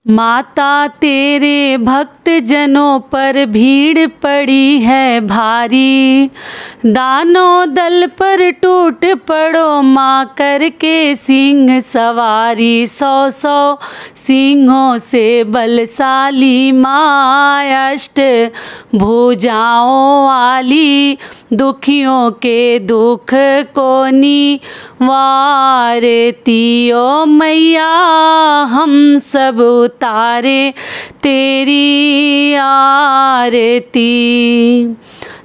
माता तेरे भक्त जनों पर भीड़ पड़ी है भारी, दानों दल पर टूट पड़ो माँ करके सिंह सवारी। 100 सिंहों से बलशाली माँ अष्ट भुजाओं वाली, दुखियों के दुख को निवारती ओ मैया हम सब उतारे तेरी आरती।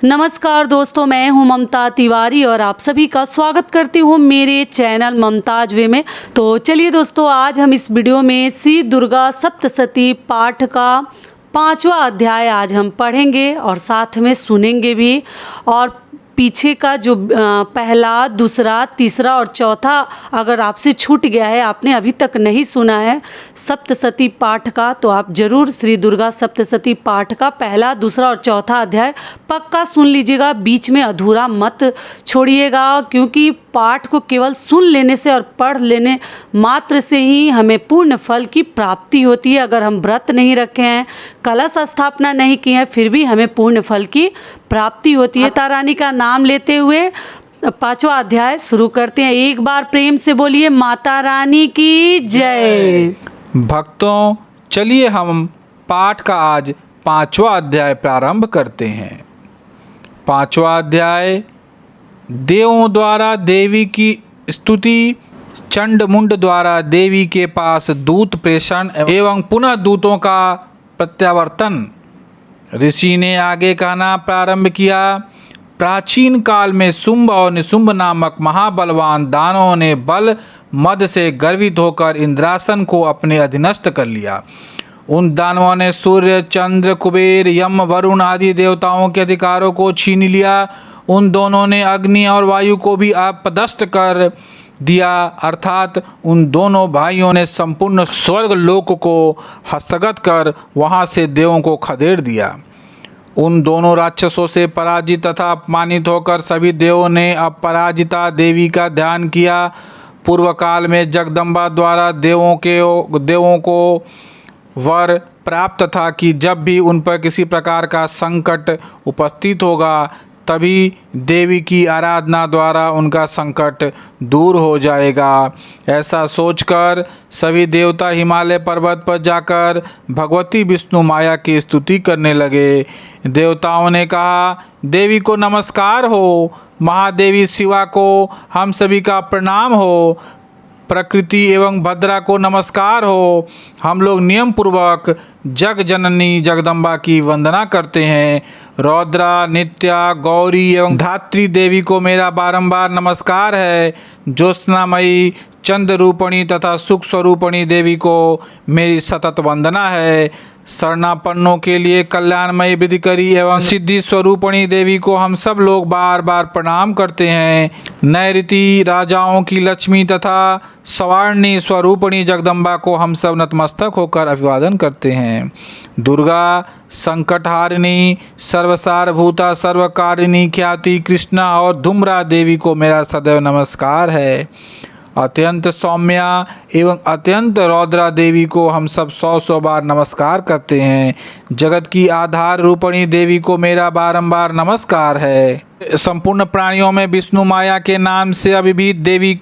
नमस्कार दोस्तों, मैं हूं ममता तिवारी और आप सभी का स्वागत करती हूं मेरे चैनल ममताज वे में। तो चलिए दोस्तों, आज हम इस वीडियो में श्री दुर्गा सप्तशती पाठ का 5वां अध्याय आज हम पढ़ेंगे और साथ में सुनेंगे भी। और पीछे का जो पहला, दूसरा, तीसरा और चौथा अगर आपसे छूट गया है, आपने अभी तक नहीं सुना है सप्तशती पाठ का, तो आप ज़रूर श्री दुर्गा सप्तशती पाठ का पहला, दूसरा और चौथा अध्याय पक्का सुन लीजिएगा। बीच में अधूरा मत छोड़िएगा, क्योंकि पाठ को केवल सुन लेने से और पढ़ लेने मात्र से ही हमें पूर्ण फल की प्राप्ति होती है। अगर हम व्रत नहीं रखे हैं, कलश स्थापना नहीं की है, फिर भी हमें पूर्ण फल की प्राप्ति होती है। माता रानी का नाम लेते हुए 5वां अध्याय शुरू करते हैं। एक बार प्रेम से बोलिए माता रानी की जय। भक्तों, चलिए हम पाठ का आज 5वां अध्याय प्रारंभ करते हैं। 5वां अध्याय देवों द्वारा देवी की स्तुति, चंड मुंड द्वारा देवी के पास दूत प्रेषण एवं पुनः दूतों का प्रत्यावर्तन। ऋषि ने आगे कहना प्रारंभ किया। प्राचीन काल में शुंभ और निशुंभ नामक महाबलवान दानवों ने बल मद से गर्वित होकर इंद्रासन को अपने अधीनस्थ कर लिया। उन दानवों ने सूर्य, चंद्र, कुबेर, यम, वरुण आदि देवताओं के अधिकारों को छीन लिया। उन दोनों ने अग्नि और वायु को भी अपदस्थ कर दिया, अर्थात उन दोनों भाइयों ने संपूर्ण स्वर्ग लोक को हस्तगत कर वहां से देवों को खदेड़ दिया। उन दोनों राक्षसों से पराजित तथा अपमानित होकर सभी देवों ने अपराजिता देवी का ध्यान किया। पूर्व काल में जगदम्बा द्वारा देवों को वर प्राप्त था कि जब भी उन पर किसी प्रकार का संकट उपस्थित होगा, तभी देवी की आराधना द्वारा उनका संकट दूर हो जाएगा। ऐसा सोचकर सभी देवता हिमालय पर्वत पर जाकर भगवती विष्णु माया की स्तुति करने लगे। देवताओं ने कहा, देवी को नमस्कार हो, महादेवी शिवा को हम सभी का प्रणाम हो, प्रकृति एवं भद्रा को नमस्कार हो। हम लोग नियम पूर्वक जग जननी जगदम्बा की वंदना करते हैं। रौद्रा, नित्या, गौरी एवं धात्री देवी को मेरा बारंबार नमस्कार है। ज्योत्सनामयी, चंद्र रूपणी तथा सुख स्वरूपणी देवी को मेरी सतत वंदना है। शरणापन्नों के लिए कल्याणमयी विधिकरी एवं सिद्धि स्वरूपणी देवी को हम सब लोग बार बार प्रणाम करते हैं। नैऋति राजाओं की लक्ष्मी तथा सवार्णी स्वरूपणी जगदम्बा को हम सब नतमस्तक होकर अभिवादन करते हैं। दुर्गा, संकटहारिणी, सर्वसारभूता, सर्वकारिणी ख्याति कृष्णा और धूम्रा देवी को मेरा सदैव नमस्कार है। अत्यंत सौम्या एवं अत्यंत रौद्रा देवी को हम सब 100 बार नमस्कार करते हैं। जगत की आधार रूपणी देवी को मेरा बारंबार नमस्कार है। संपूर्ण प्राणियों में विष्णु माया के नाम से अभिभूत देवी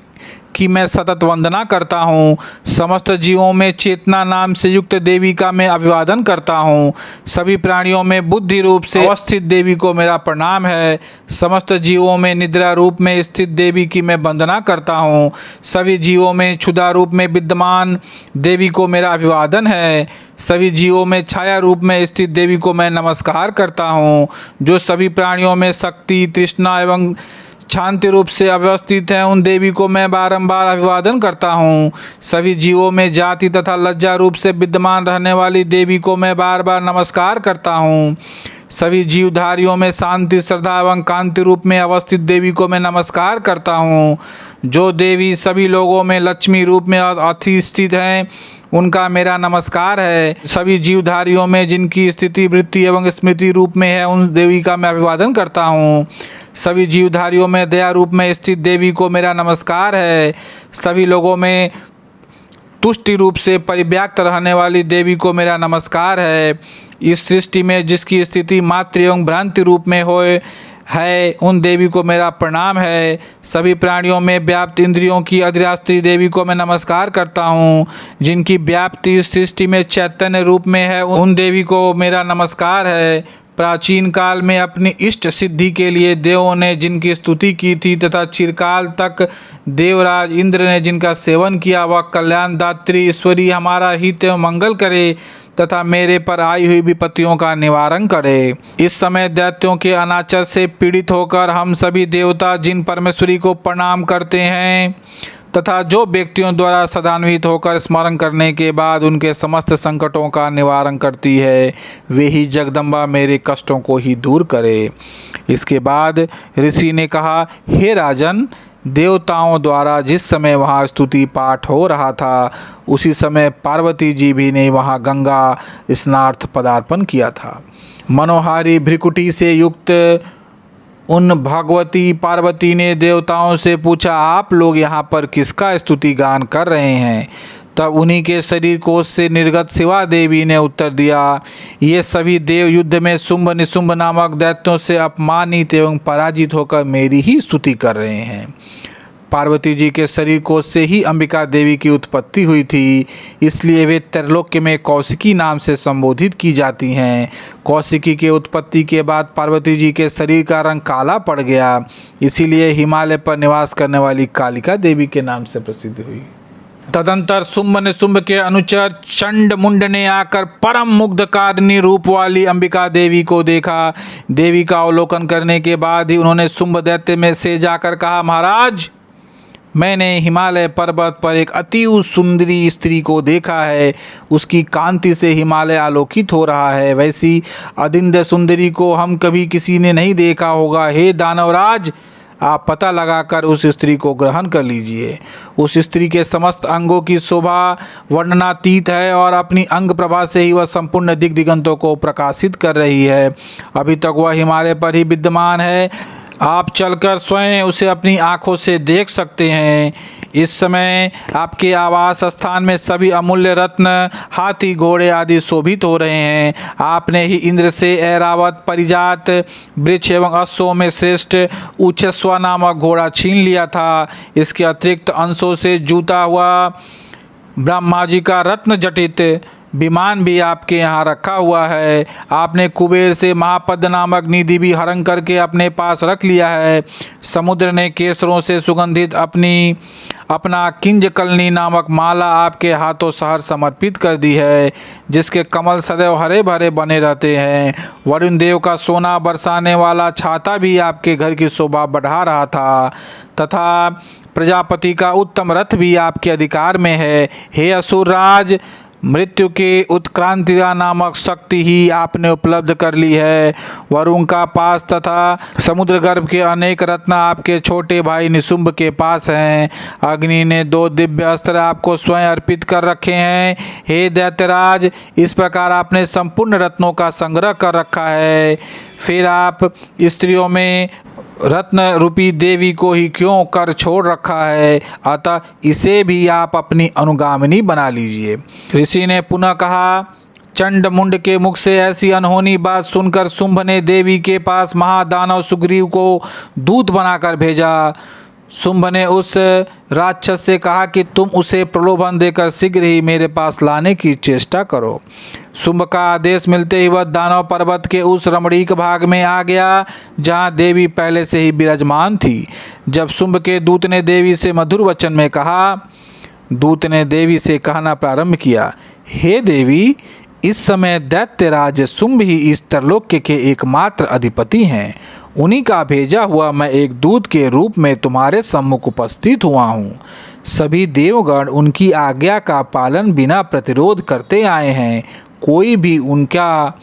की मैं सतत वंदना करता हूँ। समस्त जीवों में चेतना नाम से युक्त देवी का मैं अभिवादन करता हूँ। सभी प्राणियों में बुद्धि रूप से अवस्थित देवी को मेरा प्रणाम है। समस्त जीवों में निद्रा रूप में स्थित देवी की मैं वंदना करता हूँ। सभी जीवों में क्षुधा रूप में विद्यमान देवी को मेरा अभिवादन है। सभी जीवों में छाया रूप में स्थित देवी को मैं नमस्कार करता हूँ। जो सभी प्राणियों में शक्ति, तृष्णा एवं शांति रूप से अवस्थित है, उन देवी को मैं बारंबार अभिवादन करता हूँ। सभी जीवों में जाति तथा लज्जा रूप से विद्यमान रहने वाली देवी को मैं बार बार नमस्कार करता हूँ। सभी जीवधारियों में शांति, श्रद्धा एवं कांति रूप में अवस्थित देवी को मैं नमस्कार करता हूँ। जो देवी सभी लोगों में लक्ष्मी रूप में अधिष्ठित हैं, उनका मेरा नमस्कार है। सभी जीवधारियों में जिनकी स्थिति, वृत्ति एवं स्मृति रूप में है, उन देवी का मैं अभिवादन करता हूँ। सभी जीवधारियों में दया रूप में स्थित देवी को मेरा नमस्कार है। सभी लोगों में तुष्टि रूप से परिव्याप्त रहने वाली देवी को मेरा नमस्कार है। इस सृष्टि में जिसकी स्थिति मात्र एवं भ्रांति रूप में होए है, उन देवी को मेरा प्रणाम है। सभी प्राणियों में व्याप्त इंद्रियों की अधिष्ठात्री देवी को मैं नमस्कार करता हूँ। जिनकी व्याप्ति इस सृष्टि में चैतन्य रूप में है, उन देवी को मेरा नमस्कार है। प्राचीन काल में अपनी इष्ट सिद्धि के लिए देवों ने जिनकी स्तुति की थी तथा चिरकाल तक देवराज इंद्र ने जिनका सेवन किया, वह कल्याणदात्री ईश्वरी हमारा हित एवं मंगल करे तथा मेरे पर आई हुई विपत्तियों का निवारण करे। इस समय दैत्यों के अनाचार से पीड़ित होकर हम सभी देवता जिन परमेश्वरी को प्रणाम करते हैं तथा जो व्यक्तियों द्वारा सदान्वित होकर स्मरण करने के बाद उनके समस्त संकटों का निवारण करती है, वे ही जगदम्बा मेरे कष्टों को ही दूर करे। इसके बाद ऋषि ने कहा, हे राजन, देवताओं द्वारा जिस समय वहाँ स्तुति पाठ हो रहा था, उसी समय पार्वती जी भी ने वहाँ गंगा स्नार्थ पदार्पण किया था। मनोहारी भ्रिकुटी से युक्त उन भगवती पार्वती ने देवताओं से पूछा, आप लोग यहाँ पर किसका स्तुति गान कर रहे हैं? तब उन्हीं के शरीर कोश से निर्गत शिवा देवी ने उत्तर दिया, ये सभी देव युद्ध में शुंभ निशुंभ नामक दैत्यों से अपमानित एवं पराजित होकर मेरी ही स्तुति कर रहे हैं। पार्वती जी के शरीर कोश से ही अंबिका देवी की उत्पत्ति हुई थी, इसलिए वे त्रैलोक्य में कौशिकी नाम से संबोधित की जाती हैं। कौशिकी के उत्पत्ति के बाद पार्वती जी के शरीर का रंग काला पड़ गया, इसीलिए हिमालय पर निवास करने वाली कालिका देवी के नाम से प्रसिद्ध हुई। तदंतर शुंभ निशुंभ के अनुचर चंड मुंड ने आकर परम मुग्धकारिणी रूप वाली अंबिका देवी को देखा। देवी का अवलोकन करने के बाद ही उन्होंने शुंभ दैत्य में से जाकर कहा, महाराज, मैंने हिमालय पर्वत पर एक अति सुंदरी स्त्री को देखा है। उसकी कांति से हिमालय आलोकित हो रहा है। वैसी अदिंद सुंदरी को हम कभी किसी ने नहीं देखा होगा। हे दानवराज, आप पता लगाकर उस स्त्री को ग्रहण कर लीजिए। उस स्त्री के समस्त अंगों की शोभा वर्णनातीत है और अपनी अंग प्रभा से ही वह संपूर्ण दिग दिगंतों को प्रकाशित कर रही है। अभी तक वह हिमालय पर ही विद्यमान है। आप चलकर स्वयं उसे अपनी आंखों से देख सकते हैं। इस समय आपके आवास स्थान में सभी अमूल्य रत्न, हाथी, घोड़े आदि शोभित हो रहे हैं। आपने ही इंद्र से ऐरावत परिजात वृक्ष एवं अश्वों में श्रेष्ठ उच्छस्वा नामक घोड़ा छीन लिया था। इसके अतिरिक्त अंशों से जूता हुआ ब्रह्मा जी का रत्न जटित विमान भी आपके यहाँ रखा हुआ है। आपने कुबेर से महापद नामक निधि भी हरण करके अपने पास रख लिया है। समुद्र ने केसरों से सुगंधित अपना किंजकलनी नामक माला आपके हाथों सहर समर्पित कर दी है, जिसके कमल सदैव हरे भरे बने रहते हैं। वरुण देव का सोना बरसाने वाला छाता भी आपके घर की शोभा बढ़ा रहा था तथा प्रजापति का उत्तम रथ भी आपके अधिकार में है। हे असुरराज, मृत्यु के उत्क्रांतिया नामक शक्ति ही आपने उपलब्ध कर ली है। वरुण का पास तथा समुद्र गर्भ के अनेक रत्न आपके छोटे भाई निशुंभ के पास हैं। अग्नि ने 2 दिव्य अस्त्र आपको स्वयं अर्पित कर रखे हैं। हे दैत्यराज, इस प्रकार आपने संपूर्ण रत्नों का संग्रह कर रखा है। फिर आप स्त्रियों में रत्न रूपी देवी को ही क्यों कर छोड़ रखा है? अतः इसे भी आप अपनी अनुगामिनी बना लीजिए। ऋषि ने पुनः कहा, चंड मुंड के मुख से ऐसी अनहोनी बात सुनकर शुंभ ने देवी के पास महादानव सुग्रीव को दूत बनाकर भेजा। शुंभ ने उस राक्षस से कहा कि तुम उसे प्रलोभन देकर शीघ्र ही मेरे पास लाने की चेष्टा करो। शुंभ का आदेश मिलते ही वह दानव पर्वत के उस रमणीक भाग में आ गया जहाँ देवी पहले से ही विराजमान थी। जब शुंभ के दूत ने देवी से मधुर वचन में कहा, दूत ने देवी से कहना प्रारंभ किया, हे देवी, इस समय दैत्यराज शुंभ ही इस त्रैलोक्य के एकमात्र अधिपति हैं। उन्हीं का भेजा हुआ मैं एक दूत के रूप में तुम्हारे सम्मुख उपस्थित हुआ हूँ। सभी देवगण उनकी आज्ञा का पालन बिना प्रतिरोध करते आए हैं। कोई भी उनका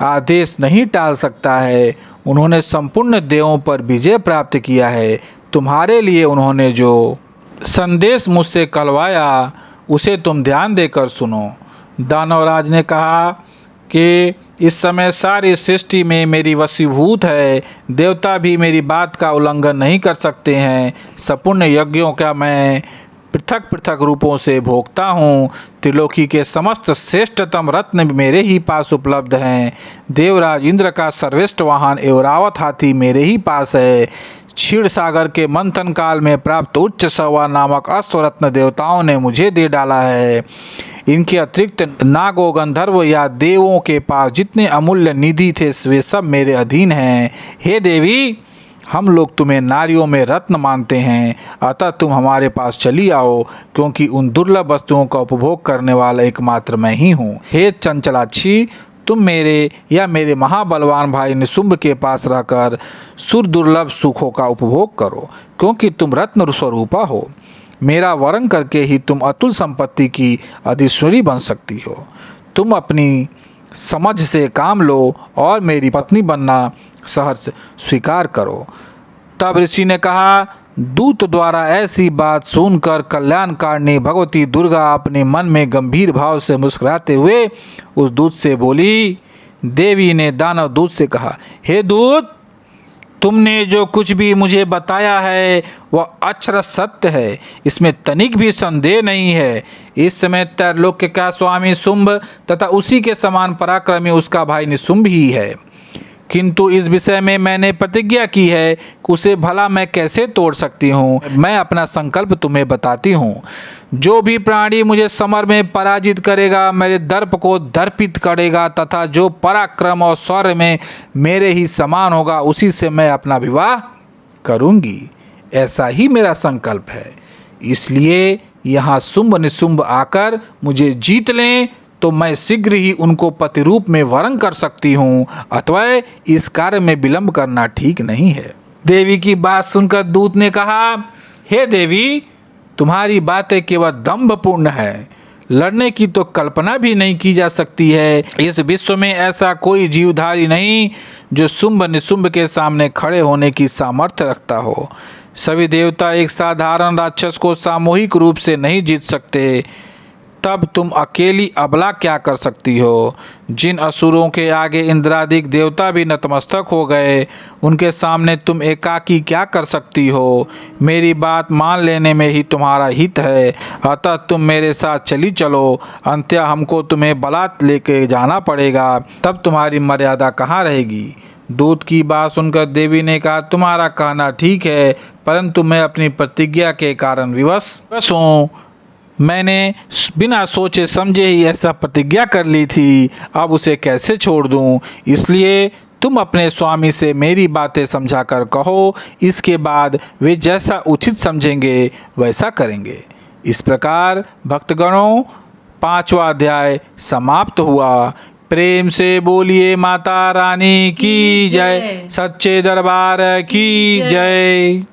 आदेश नहीं टाल सकता है। उन्होंने संपूर्ण देवों पर विजय प्राप्त किया है। तुम्हारे लिए उन्होंने जो संदेश मुझसे कहलवाया उसे तुम ध्यान देकर सुनो। दानवराज ने कहा कि इस समय सारी सृष्टि में मेरी वशीभूत है। देवता भी मेरी बात का उल्लंघन नहीं कर सकते हैं। संपूर्ण यज्ञों का मैं पृथक पृथक रूपों से भोगता हूँ। त्रिलोकी के समस्त श्रेष्ठतम रत्न मेरे ही पास उपलब्ध हैं। देवराज इंद्र का सर्वश्रेष्ठ वाहन एवरावत हाथी मेरे ही पास है। क्षीर सागर के मंथन काल में प्राप्त उच्च सवा नामक अश्वरत्न देवताओं ने मुझे दे डाला है। इनके अतिरिक्त नागो गंधर्व या देवों के पास जितने अमूल्य निधि थे वे सब मेरे अधीन हैं। हे देवी, हम लोग तुम्हें नारियों में रत्न मानते हैं, अतः तुम हमारे पास चली आओ, क्योंकि उन दुर्लभ वस्तुओं का उपभोग करने वाला एकमात्र मैं ही हूँ। हे चंचलाक्षी, तुम मेरे या मेरे महाबलवान भाई निशुंभ के पास रहकर सुर दुर्लभ सुखों का उपभोग करो, क्योंकि तुम रत्न स्वरूपा हो। मेरा वरण करके ही तुम अतुल संपत्ति की अधीश्वरी बन सकती हो। तुम अपनी समझ से काम लो और मेरी पत्नी बनना सहर्ष स्वीकार करो। तब ऋषि ने कहा, दूत द्वारा ऐसी बात सुनकर कल्याणकारिणी भगवती दुर्गा अपने मन में गंभीर भाव से मुस्कुराते हुए उस दूत से बोली। देवी ने दानव दूत से कहा, हे दूत, तुमने जो कुछ भी मुझे बताया है वह अक्षरशः सत्य है, इसमें तनिक भी संदेह नहीं है। इस समय त्रैलोक्य का स्वामी शुंभ तथा उसी के समान पराक्रमी उसका भाई निशुंभ ही है, किंतु इस विषय में मैंने प्रतिज्ञा की है कि उसे भला मैं कैसे तोड़ सकती हूँ। मैं अपना संकल्प तुम्हें बताती हूँ। जो भी प्राणी मुझे समर में पराजित करेगा, मेरे दर्प को दर्पित करेगा तथा जो पराक्रम और शौर्य में मेरे ही समान होगा, उसी से मैं अपना विवाह करूँगी। ऐसा ही मेरा संकल्प है। इसलिए यहाँ शुंभ निशुंभ आकर मुझे जीत लें तो मैं शीघ्र ही उनको पति रूप में वरण कर सकती हूँ, अथवा इस कार्य में विलंब करना ठीक नहीं है। देवी की बात सुनकर दूत ने कहा, हे देवी, तुम्हारी बातें केवल दंभपूर्ण है, लड़ने की तो कल्पना भी नहीं की जा सकती है। इस विश्व में ऐसा कोई जीवधारी नहीं जो शुंभ निशुंभ के सामने खड़े होने की सामर्थ्य रखता हो। सभी देवता एक साधारण राक्षस को सामूहिक रूप से नहीं जीत सकते, तब तुम अकेली अबला क्या कर सकती हो। जिन असुरों के आगे इंद्रादिक देवता भी नतमस्तक हो गए, उनके सामने तुम एकाकी क्या कर सकती हो। मेरी बात मान लेने में ही तुम्हारा हित है, अतः तुम मेरे साथ चली चलो, अंत्य हमको तुम्हें बलात् लेके जाना पड़ेगा, तब तुम्हारी मर्यादा कहाँ रहेगी। दूत की बात सुनकर देवी ने कहा, तुम्हारा कहना ठीक है, परंतु मैं अपनी प्रतिज्ञा के कारण विवश हूँ। मैंने बिना सोचे समझे ही ऐसा प्रतिज्ञा कर ली थी, अब उसे कैसे छोड़ दूं। इसलिए तुम अपने स्वामी से मेरी बातें समझाकर कहो, इसके बाद वे जैसा उचित समझेंगे वैसा करेंगे। इस प्रकार भक्तगणों 5वां अध्याय समाप्त हुआ। प्रेम से बोलिए माता रानी की जय, सच्चे दरबार की जय।